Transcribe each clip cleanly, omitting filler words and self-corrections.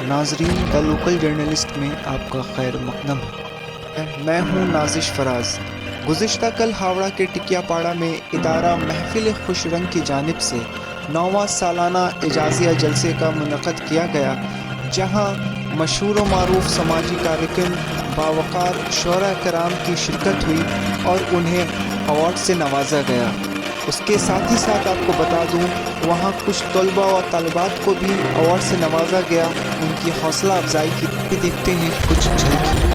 ناظرین the local journalist میں آپ کا خیر مقدم ہے۔ میں ہوں نازش فراز۔ گزشتہ کل ہاوڑہ کے ٹکیا پاڑا میں ادارہ محفل خوش رنگ کی جانب سے 9واں سالانہ اعزازیہ جلسے کا منعقد کیا گیا، جہاں مشہور و معروف سماجی کارکن باوقار شعراء کرام کی شرکت ہوئی اور انہیں ایوارڈ سے نوازا گیا۔ اس کے ساتھ ہی ساتھ آپ کو بتا دوں، وہاں کچھ طلباء و طالبات کو بھی ایوارڈ سے نوازا گیا۔ ان کی حوصلہ افزائی کی دیکھتے ہیں کچھ جھلکی۔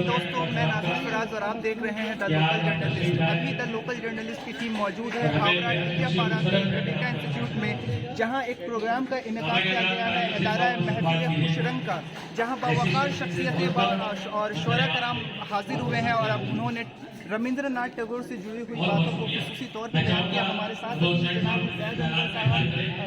دوستوں، میں نازش فراز اور آپ دیکھ رہے ہیں دا لوکل جرنلسٹ۔ ابھی دا لوکل جرنلسٹ کی ٹیم موجود ہے ہاوڑہ ٹکیا پاڑا ڈیٹا انسٹیٹیوٹ میں، جہاں ایک پروگرام کا انعقاد کیا گیا ہے ادارہ محفل خوش رنگ کا، جہاں باوقار شخصیتیں اور شعراء کرام حاضر ہوئے ہیں اور اب انہوں نے رمیندر ناتھ ٹیگور سے جڑی ہوئی باتوں کو خصوصی طور پر بیان کیا۔ ہمارے ساتھ جناب فیض انور صاحب،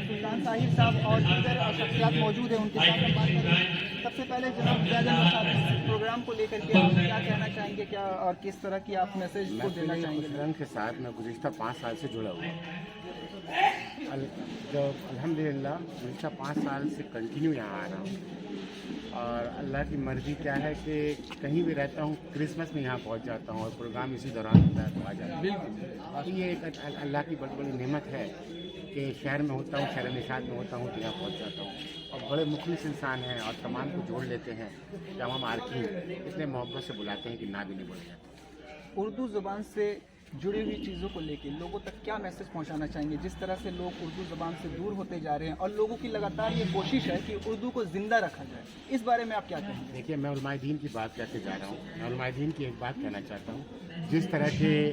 سلطان طاہر صاحب اور دیگر شخصیات موجود ہیں، ان کے ساتھ ہم بات کریں گے۔ سب سے پہلے جناب فیض انور صاحب، اس پروگرام کو لے کر کے آپ کیا کہنا چاہیں گے، کیا اور کس طرح کی آپ میسج کو دینا چاہیں گے؟ رنگ کے ساتھ میں گزشتہ 5 سال سے جڑا ہوا ہوں، جو الحمدللہ گزشتہ 5 سال سے کنٹینیو یہاں آ رہا ہوں، اور اللہ کی مرضی کیا ہے کہ کہیں بھی رہتا ہوں کرسمس میں یہاں پہنچ جاتا ہوں اور پروگرام اسی دوران ہوتا ہے تو آ جاتا ہوں۔ اور یہ ایک اللہ کی بڑی بڑی نعمت ہے کہ شہر میں ہوتا ہوں، شہر نشاد میں ہوتا ہوں تو یہاں پہنچ جاتا ہوں، اور بڑے مخلص انسان ہیں اور تمام کو جوڑ لیتے ہیں۔ تمام عارفین اتنے محبت سے بلاتے ہیں کہ نہ بھی نہیں بولا جاتا۔ اردو زبان سے جڑی ہوئی چیزوں کو لے کے لوگوں تک کیا میسج پہنچانا چاہیں گے؟ جس طرح سے لوگ اردو زبان سے دور ہوتے جا رہے ہیں اور لوگوں کی لگاتار یہ کوشش ہے کہ اردو کو زندہ رکھا جائے، اس بارے میں آپ کیا کہیں گے؟ دیکھیے، میں علماء دین کی بات کرتے جا رہا ہوں۔ میں علماء دین کی ایک بات کہنا چاہتا ہوں، جس طرح کے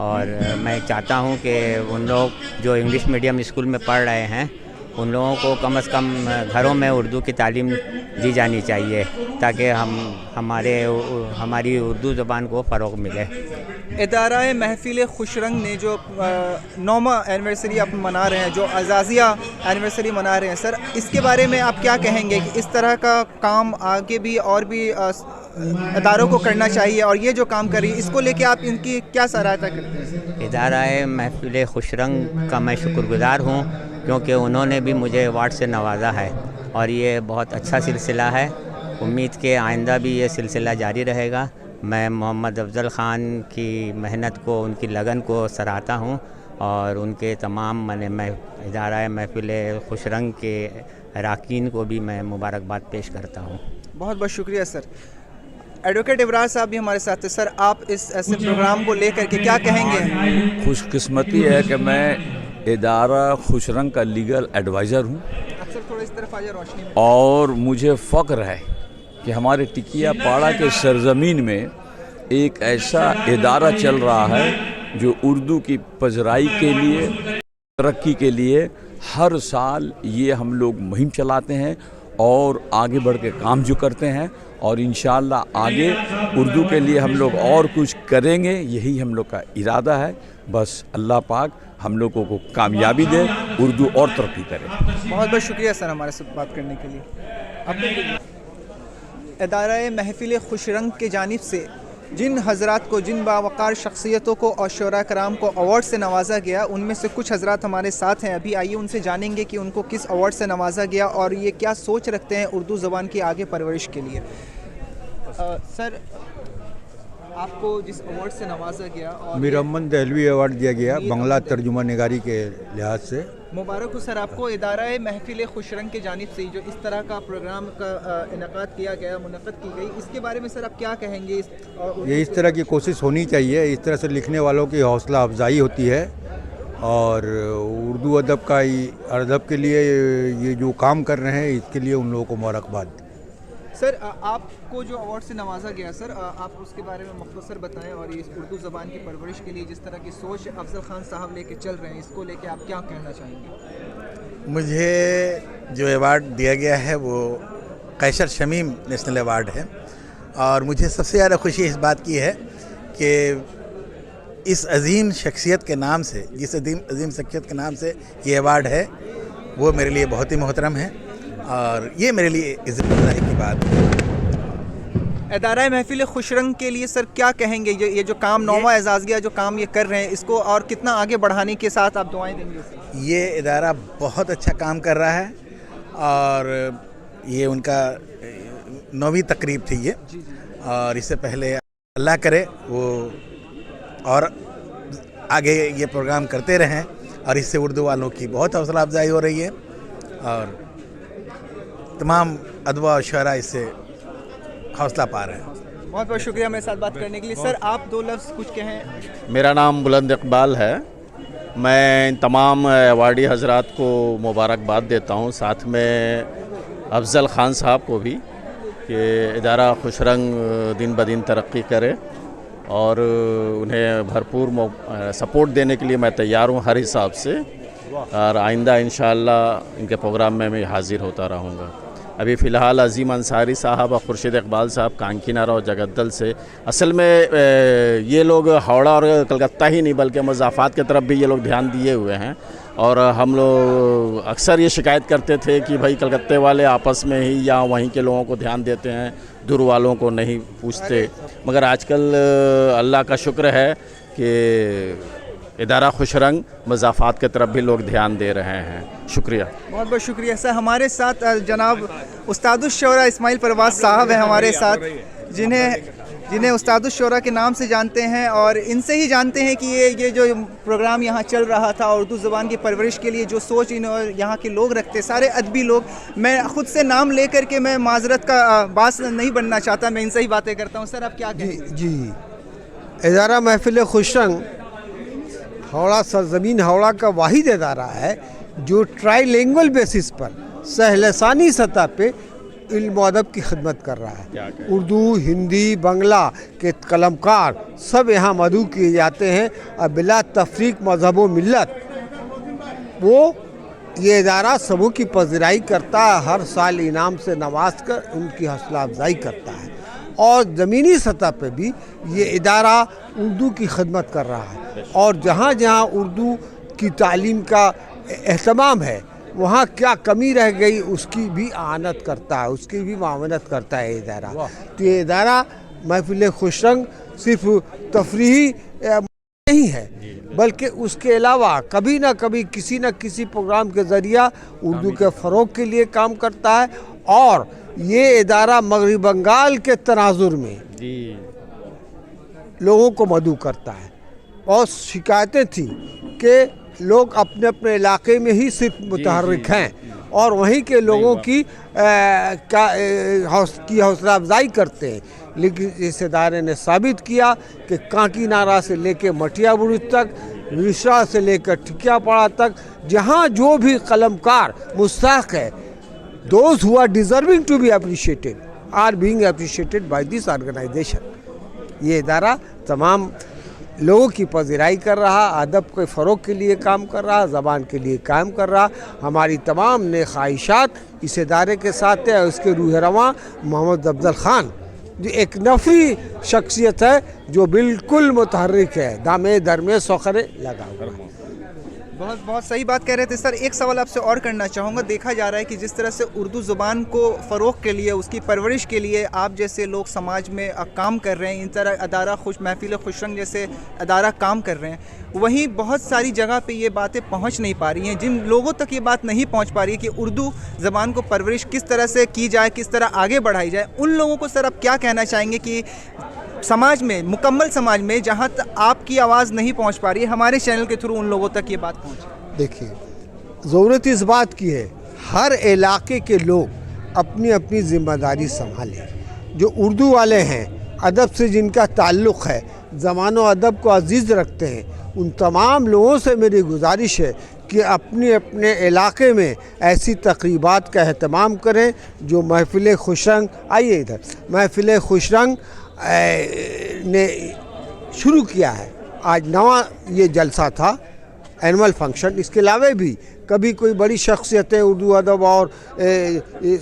اور میں چاہتا ہوں کہ ان لوگ جو انگلش میڈیم اسکول میں پڑھ رہے ہیں ان لوگوں کو کم از کم گھروں میں اردو کی تعلیم دی جانی چاہیے تاکہ ہماری اردو زبان کو فروغ ملے۔ ادارہ محفل خوش رنگ نے جو 9واں ایونورسری آپ منا رہے ہیں، جو اعزازیہ ایونورسری منا رہے ہیں سر، اس کے بارے میں آپ کیا کہیں گے کہ اس طرح کا کام آگے بھی اور بھی اداروں کو کرنا چاہیے، اور یہ جو کام کر رہی ہے اس کو لے کے آپ ان کی کیا سراہتا کرتے ہیں؟ ادارہ محفل خوش رنگ کا میں شکر گزار ہوں کیونکہ انہوں نے بھی مجھے ایوارڈ سے نوازا ہے، اور یہ بہت اچھا سلسلہ ہے۔ امید کہ آئندہ بھی یہ سلسلہ جاری رہے گا۔ میں محمد افضل خان کی محنت کو، ان کی لگن کو سراہتا ہوں، اور ان کے تمام میں ادارہ محفل خوش رنگ کے اراکین کو بھی میں مبارکباد پیش کرتا ہوں۔ بہت بہت شکریہ سر۔ ایڈوکیٹ ابرار صاحب بھی ہمارے ساتھ ہیں۔ سر، آپ اس ایسے پروگرام کو لے کر کے کیا کہیں گے؟ خوش قسمتی ہے کہ میں ادارہ خوش رنگ کا لیگل ایڈوائزر ہوں، اکثر تھوڑا اس طرف آ جائے روشنی میں۔ اور مجھے فخر ہے کہ ہمارے ٹکیا پاڑا کے سرزمین میں ایک ایسا ادارہ چل رہا ہے جو اردو کی پذیرائی کے لیے، ترقی کے لیے ہر سال یہ ہم لوگ مہم چلاتے ہیں اور آگے بڑھ کے کام جو کرتے ہیں، اور انشاءاللہ آگے اردو کے لیے ہم لوگ اور کچھ کریں گے، یہی ہم لوگ کا ارادہ ہے۔ بس اللہ پاک ہم لوگوں کو کامیابی دے، اردو اور ترقی کرے۔ بہت بہت شکریہ سر ہمارے ساتھ بات کرنے کے لیے۔ ادارہ محفل خوش رنگ کے جانب سے جن حضرات کو، جن باوقار شخصیتوں کو اور شعراء کرام کو ایوارڈ سے نوازا گیا، ان میں سے کچھ حضرات ہمارے ساتھ ہیں۔ ابھی آئیے ان سے جانیں گے کہ ان کو کس ایوارڈ سے نوازا گیا اور یہ کیا سوچ رکھتے ہیں اردو زبان کی آگے پرورش کے لیے۔ سر، آپ کو جس ایوارڈ سے نوازا گیا، اور میر امن دہلوی ایوارڈ دیا گیا بنگلہ ترجمہ نگاری کے لحاظ سے، مبارک ہو سر آپ کو۔ ادارہ محفل خوش رنگ کے جانب سے جو اس طرح کا پروگرام کا انعقاد کیا گیا، منعقد کی گئی، اس کے بارے میں سر آپ کیا کہیں گے؟ یہ اس طرح کی کوشش ہونی چاہیے، اس طرح سے لکھنے والوں کی حوصلہ افزائی ہوتی ہے، اور اردو ادب کے لیے یہ جو کام کر رہے ہیں اس کے لیے ان لوگوں کو مبارکباد۔ سر، آپ کو جو ایوارڈ سے نوازا گیا سر، آپ اس کے بارے میں مختصر بتائیں، اور اس اردو زبان کی پرورش کے لیے جس طرح کی سوچ افضل خان صاحب لے کے چل رہے ہیں، اس کو لے کے آپ کیا کہنا چاہیں گے؟ مجھے جو ایوارڈ دیا گیا ہے وہ قیصر شمیم نیشنل ایوارڈ ہے، اور مجھے سب سے زیادہ خوشی اس بات کی ہے کہ اس عظیم شخصیت کے نام سے، جس عظیم شخصیت کے نام سے یہ ایوارڈ ہے، وہ میرے لیے بہت ہی محترم ہے، اور یہ میرے لیے عزت افزائی کی بات ہے۔ ادارہ محفل خوش رنگ کے لیے سر کیا کہیں گے؟ یہ جو کام 9واں اعزازیہ جو کام یہ کر رہے ہیں، اس کو اور کتنا آگے بڑھانے کے ساتھ آپ دعائیں دیں گے؟ یہ ادارہ بہت اچھا کام کر رہا ہے، اور یہ ان کا 9ویں تقریب تھی یہ، اور اس سے پہلے اللہ کرے وہ اور آگے یہ پروگرام کرتے رہیں، اور اس سے اردو والوں کی بہت حوصلہ افزائی ہو رہی ہے، اور تمام ادبا اور شعراء اس سے حوصلہ پا رہے ہیں۔ بہت بہت شکریہ میرے ساتھ بات کرنے کے لیے۔ سر، آپ دو لفظ کچھ کہیں؟ میرا نام بلند اقبال ہے۔ میں ان تمام ایوارڈی حضرات کو مبارکباد دیتا ہوں، ساتھ میں افضل خان صاحب کو بھی، کہ ادارہ خوش رنگ دن بدن ترقی کرے، اور انہیں بھرپور سپورٹ دینے کے لیے میں تیار ہوں ہر حساب سے، اور آئندہ انشاءاللہ ان کے پروگرام میں میں حاضر ہوتا رہوں گا۔ ابھی فی الحال عظیم انصاری صاحب اور خورشید اقبال صاحب کانکینارا اور جگدل سے، اصل میں یہ لوگ ہاوڑا اور کلکتہ ہی نہیں بلکہ مضافات کی طرف بھی یہ لوگ دھیان دیے ہوئے ہیں، اور ہم لوگ اکثر یہ شکایت کرتے تھے کہ بھائی کلکتے والے آپس میں ہی یا وہیں کے لوگوں کو دھیان دیتے ہیں، دور والوں کو نہیں پوچھتے، مگر آج کل اللہ کا شکر ہے کہ ادارہ خوش رنگ مضافات کی طرف بھی لوگ دھیان دے رہے ہیں۔ شکریہ، بہت بہت شکریہ سر۔ ہمارے ساتھ جناب استاد الشعراء اسماعیل پرواز صاحب ہیں ہمارے ساتھ، جنہیں استاد الشعراء کے نام سے جانتے ہیں، اور ان سے ہی جانتے ہیں کہ یہ جو پروگرام یہاں چل رہا تھا اردو زبان کی پرورش کے لیے جو سوچ یہاں کے لوگ رکھتے، سارے ادبی لوگ، میں خود سے نام لے کر کے میں معذرت کا باعث نہیں بننا چاہتا، میں ان سے ہی باتیں کرتا ہوں۔ سر، آپ کیا کہیں گے؟ جی، ادارہ محفل خوش رنگ ہاوڑا سرزمین ہاوڑا کا واحد ادارہ ہے جو ٹرائی لینگول بیسس پر سہ لسانی سطح پہ علم و ادب کی خدمت کر رہا ہے. اردو، ہندی، بنگلہ کے قلمکار سب یہاں مدعو کیے جاتے ہیں اور بلا تفریق مذہب و ملت وہ یہ ادارہ سبوں کی پذیرائی کرتا ہے. ہر سال انعام سے نواز کر ان کی حوصلہ افزائی کرتا ہے اور زمینی سطح پہ بھی یہ ادارہ اردو کی خدمت کر رہا ہے اور جہاں جہاں اردو کی تعلیم کا اہتمام ہے وہاں کیا کمی رہ گئی اس کی بھی اعانت کرتا ہے، اس کی بھی معاونت کرتا ہے یہ ادارہ. تو یہ ادارہ محفل خوش رنگ صرف تفریحی نہیں ہے بلکہ اس کے علاوہ کبھی نہ کبھی کسی نہ کسی پروگرام کے ذریعہ اردو کے فروغ کے لیے کام کرتا ہے. اور یہ ادارہ مغربی بنگال کے تناظر میں لوگوں کو مدعو کرتا ہے. بہت شکایتیں تھیں کہ لوگ اپنے اپنے علاقے میں ہی صرف متحرک ہیں اور وہیں کے لوگوں کی حوصلہ افزائی کرتے ہیں، لیکن اس ادارے نے ثابت کیا کہ کانکی نارا سے لے کے مٹیا برج تک، وشرا سے لے کر ٹھکیا پاڑا تک جہاں جو بھی قلمکار مستحق ہے those who are deserving to be appreciated are being appreciated by this organization. یہ ادارہ تمام لوگوں کی پذیرائی کر رہا، ادب کے فروغ کے لیے کام کر رہا، زبان کے لیے کام کر رہا. ہماری تمام نیک خواہشات اس ادارے کے ساتھ ہے. اس کے روح رواں محمد افضل خان جو ایک نفری شخصیت ہے جو بالکل متحرک ہے، دامے درمے سوخرے لگا ہوا ہے. بہت بہت صحیح بات کہہ رہے تھے سر. ایک سوال آپ سے اور کرنا چاہوں گا. دیکھا جا رہا ہے کہ جس طرح سے اردو زبان کو فروغ کے لیے، اس کی پرورش کے لیے آپ جیسے لوگ سماج میں کام کر رہے ہیں، ان طرح ادارہ محفل خوش رنگ جیسے ادارہ کام کر رہے ہیں، وہیں بہت ساری جگہ پہ یہ باتیں پہنچ نہیں پا رہی ہیں. جن لوگوں تک یہ بات نہیں پہنچ پا رہی ہے کہ اردو زبان کو پرورش کس طرح سے کی جائے، کس طرح آگے بڑھائی جائے، ان لوگوں کو سر آپ کیا کہنا چاہیں گے کہ سماج میں، مکمل سماج میں جہاں آپ کی آواز نہیں پہنچ پا رہی ہے، ہمارے چینل کے تھرو ان لوگوں تک یہ بات پہنچے؟ دیکھیے، ضرورت اس بات کی ہے ہر علاقے کے لوگ اپنی اپنی ذمہ داری سنبھالیں. جو اردو والے ہیں، ادب سے جن کا تعلق ہے، زبان و ادب کو عزیز رکھتے ہیں، ان تمام لوگوں سے میری گزارش ہے کہ اپنے اپنے علاقے میں ایسی تقریبات کا اہتمام کریں جو محفل خوش رنگ، آئیے ادھر، محفل خوش رنگ نے شروع کیا ہے. آج نواں یہ جلسہ تھا، اینول فنکشن. اس کے علاوہ بھی کبھی کوئی بڑی شخصیتیں اردو ادب اور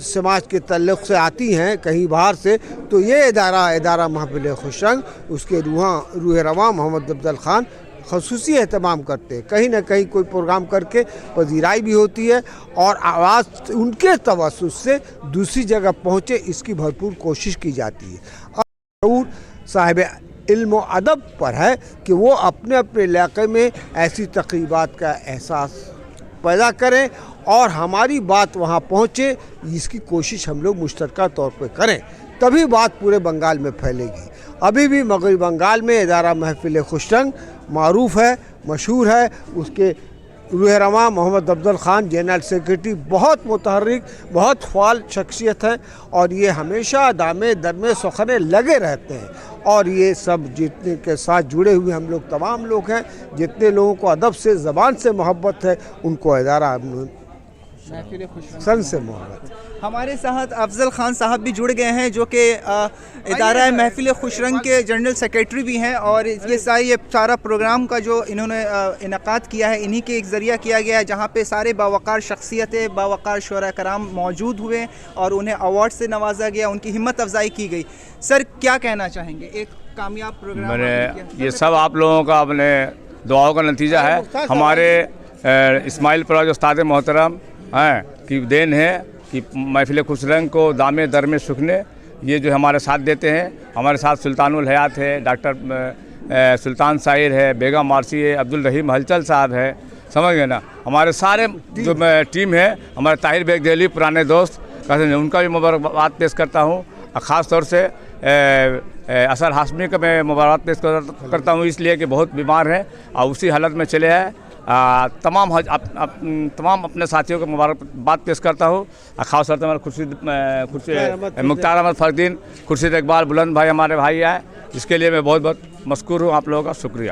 سماج کے تعلق سے آتی ہیں کہیں باہر سے، تو یہ ادارہ محفل خوش رنگ، اس کے روح رواں محمد افضل خان خصوصی اہتمام کرتے ہیں. کہیں نہ کہیں کوئی پروگرام کر کے پذیرائی بھی ہوتی ہے اور آواز ان کے توسط سے دوسری جگہ پہنچے، اس کی بھرپور کوشش کی جاتی ہے. اور صاحب علم و ادب پر ہے کہ وہ اپنے اپنے علاقے میں ایسی تقریبات کا احساس پیدا کریں اور ہماری بات وہاں پہنچے. اس کی کوشش ہم لوگ مشترکہ طور پہ کریں، تبھی بات پورے بنگال میں پھیلے گی. ابھی بھی مغربی بنگال میں ادارہ محفل خوش رنگ معروف ہے، مشہور ہے. اس کے روح رواں محمد افضل خان جنرل سیکریٹری بہت متحرک، بہت فعال شخصیت ہے اور یہ ہمیشہ دامے درمے سخنے لگے رہتے ہیں. اور یہ سب جتنے کے ساتھ جڑے ہوئے ہم لوگ تمام لوگ ہیں، جتنے لوگوں کو ادب سے، زبان سے محبت ہے، ان کو ادارہ محفل خوش رنگ سن سے محبت. ہمارے ساتھ افضل خان صاحب بھی جڑ گئے ہیں جو کہ ادارہ محفل خوش رنگ کے جنرل سیکریٹری بھی ہیں، اور یہ سارا پروگرام کا جو انہوں نے انعقاد کیا ہے انہی کے ایک ذریعہ کیا گیا ہے، جہاں پہ سارے باوقار شخصیتیں، باوقار شعراء کرام موجود ہوئے اور انہیں ایوارڈ سے نوازا گیا، ان کی ہمت افزائی کی گئی. سر کیا کہنا چاہیں گے؟ ایک کامیاب پروگرام یہ سب آپ لوگوں کا اپنے دعاؤں کا نتیجہ ہے. ہمارے اسماعیل پراج استاد محترم ہیں کی دین ہے کہ محفل خوش رنگ کو دامے درمے سکھنے یہ جو ہمارے ساتھ دیتے ہیں. ہمارے ساتھ سلطان الحیات ہے، ڈاکٹر سلطان سائر ہے، بیگم مارسی ہے، عبدالرحیم ہلچل صاحب ہے، سمجھ گئے نا. ہمارے سارے جو ٹیم ہے، ہمارے طاہر بیگ دہلی پرانے دوست، ان کا بھی مبارکباد پیش کرتا ہوں. خاص طور سے اثر ہاشمی کا میں مبارکباد پیش کرتا ہوں اس لیے کہ بہت بیمار ہیں اور اسی حالت میں چلے ہیں. تمام اپنے ساتھیوں کو مبارکباد پیش کرتا ہوں. خاص طور سے ہمارے مختار احمد فردین، خورشید اقبال بلند بھائی ہمارے بھائی ہیں، اس کے لیے میں بہت بہت مشکور ہوں. آپ لوگوں کا شکریہ.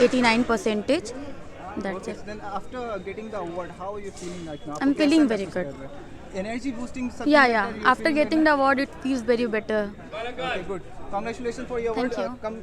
89%। That's it. Then after getting the award, how are you feeling right now? I'm feeling very good. Energy boosting. Yeah. After getting the award, it feels very better. Okay, good. Congratulations for your award. Thank you.